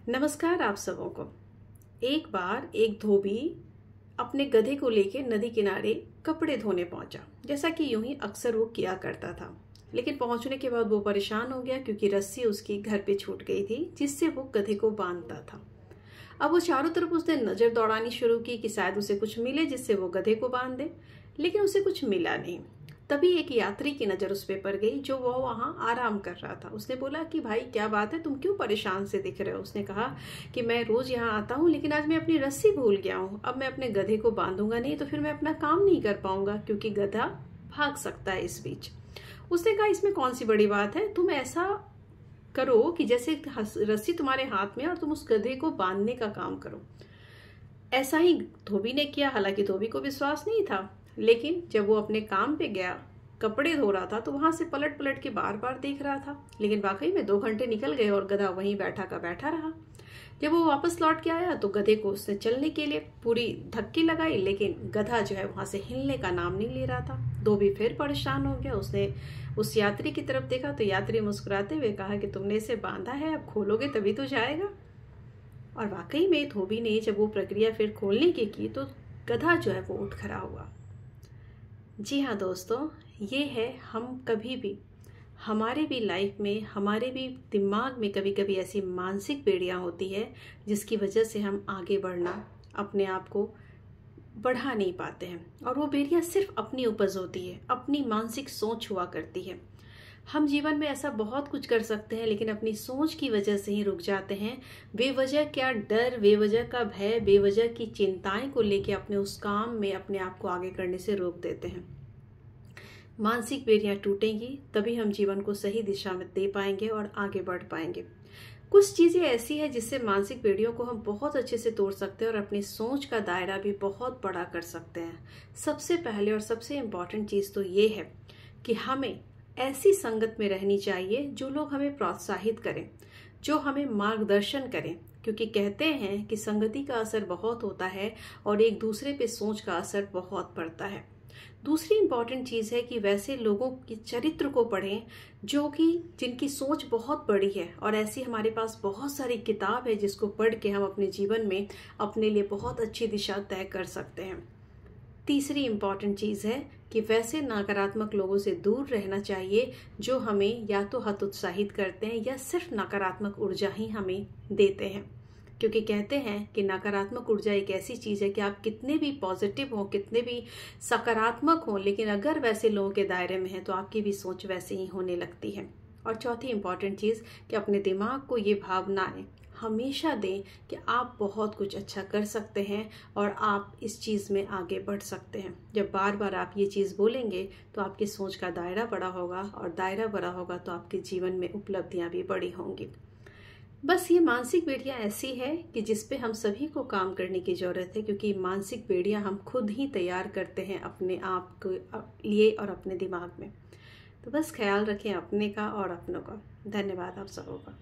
नमस्कार आप सबों को। एक बार एक धोबी अपने गधे को लेकर नदी किनारे कपड़े धोने पहुंचा, जैसा कि यूं ही अक्सर वो किया करता था। लेकिन पहुंचने के बाद वो परेशान हो गया क्योंकि रस्सी उसकी घर पे छूट गई थी, जिससे वो गधे को बांधता था। अब वो चारों तरफ उसने नजर दौड़ानी शुरू की कि शायद उसे कुछ मिले जिससे वो गधे को बांध दे, लेकिन उसे कुछ मिला नहीं। तभी एक यात्री की नजर उस पे पड़ गई जो वो वहां आराम कर रहा था। उसने बोला कि भाई क्या बात है, तुम क्यों परेशान से दिख रहे हो। उसने कहा कि मैं रोज यहाँ आता हूँ, लेकिन आज मैं अपनी रस्सी भूल गया हूँ। अब मैं अपने गधे को बांधूंगा नहीं तो फिर मैं अपना काम नहीं कर पाऊंगा, क्योंकि गधा भाग सकता है इस बीच। उसने कहा इसमें कौन सी बड़ी बात है, तुम ऐसा करो कि जैसे रस्सी तुम्हारे हाथ में और तुम उस गधे को बांधने का काम करो। ऐसा ही धोबी ने किया। हालांकि धोबी को विश्वास नहीं था, लेकिन जब वो अपने काम पे गया, कपड़े धो रहा था, तो वहां से पलट पलट के बार बार देख रहा था। लेकिन वाकई में 2 घंटे निकल गए और गधा वहीं बैठा का बैठा रहा। जब वो वापस लौट के आया तो गधे को उसने चलने के लिए पूरी धक्की लगाई, लेकिन गधा जो है वहां से हिलने का नाम नहीं ले रहा था। धोबी फिर परेशान हो गया। उसने उस यात्री की तरफ देखा तो यात्री मुस्कुराते हुए कहा कि तुमने इसे बांधा है, अब खोलोगे तभी तो जाएगा। और वाकई में धोबी ने जब वो प्रक्रिया फिर खोलने की तो गधा जो है वो उठ खड़ा हुआ। जी हाँ दोस्तों, ये है हम कभी भी हमारे भी लाइफ में, हमारे भी दिमाग में कभी कभी ऐसी मानसिक बेड़ियाँ होती है जिसकी वजह से हम आगे बढ़ना, अपने आप को बढ़ा नहीं पाते हैं। और वो बेड़ियाँ सिर्फ अपनी उपज होती है, अपनी मानसिक सोच हुआ करती है। हम जीवन में ऐसा बहुत कुछ कर सकते हैं, लेकिन अपनी सोच की वजह से ही रुक जाते हैं। बेवजह क्या डर, बेवजह का भय, बेवजह की चिंताएं को लेके अपने उस काम में अपने आप को आगे करने से रोक देते हैं। मानसिक बेड़ियां टूटेंगी तभी हम जीवन को सही दिशा में दे पाएंगे और आगे बढ़ पाएंगे। कुछ चीजें ऐसी है जिससे मानसिक बेड़ियों को हम बहुत अच्छे से तोड़ सकते हैं और अपनी सोच का दायरा भी बहुत बड़ा कर सकते हैं। सबसे पहले और सबसे इम्पोर्टेंट चीज तो ये है कि हमें ऐसी संगत में रहनी चाहिए जो लोग हमें प्रोत्साहित करें, जो हमें मार्गदर्शन करें, क्योंकि कहते हैं कि संगति का असर बहुत होता है और एक दूसरे पे सोच का असर बहुत पड़ता है। दूसरी इंपॉर्टेंट चीज है कि वैसे लोगों के चरित्र को पढ़ें जिनकी सोच बहुत बड़ी है, और ऐसी हमारे पास बहुत सारी किताब है जिसको पढ़ के हम अपने जीवन में अपने लिए बहुत अच्छी दिशा तय कर सकते हैं। तीसरी इंपॉर्टेंट चीज है कि वैसे नकारात्मक लोगों से दूर रहना चाहिए जो हमें या तो हतोत्साहित करते हैं या सिर्फ नकारात्मक ऊर्जा ही हमें देते हैं। क्योंकि कहते हैं कि नकारात्मक ऊर्जा एक ऐसी चीज है कि आप कितने भी पॉजिटिव हो, कितने भी सकारात्मक हो, लेकिन अगर वैसे लोगों के दायरे में है तो आपकी भी सोच वैसे ही होने लगती है। और चौथी इंपॉर्टेंट चीज कि अपने दिमाग को ये भावनाएं हमेशा दें कि आप बहुत कुछ अच्छा कर सकते हैं और आप इस चीज़ में आगे बढ़ सकते हैं। जब बार बार आप ये चीज़ बोलेंगे तो आपकी सोच का दायरा बड़ा होगा, और दायरा बड़ा होगा तो आपके जीवन में उपलब्धियां भी बड़ी होंगी। बस ये मानसिक बेड़ियां ऐसी है कि जिस पे हम सभी को काम करने की ज़रूरत है, क्योंकि मानसिक बेड़ियां हम खुद ही तैयार करते हैं अपने आप के लिए और अपने दिमाग में। तो बस ख्याल रखें अपने का और अपनों का। धन्यवाद आप सबों का।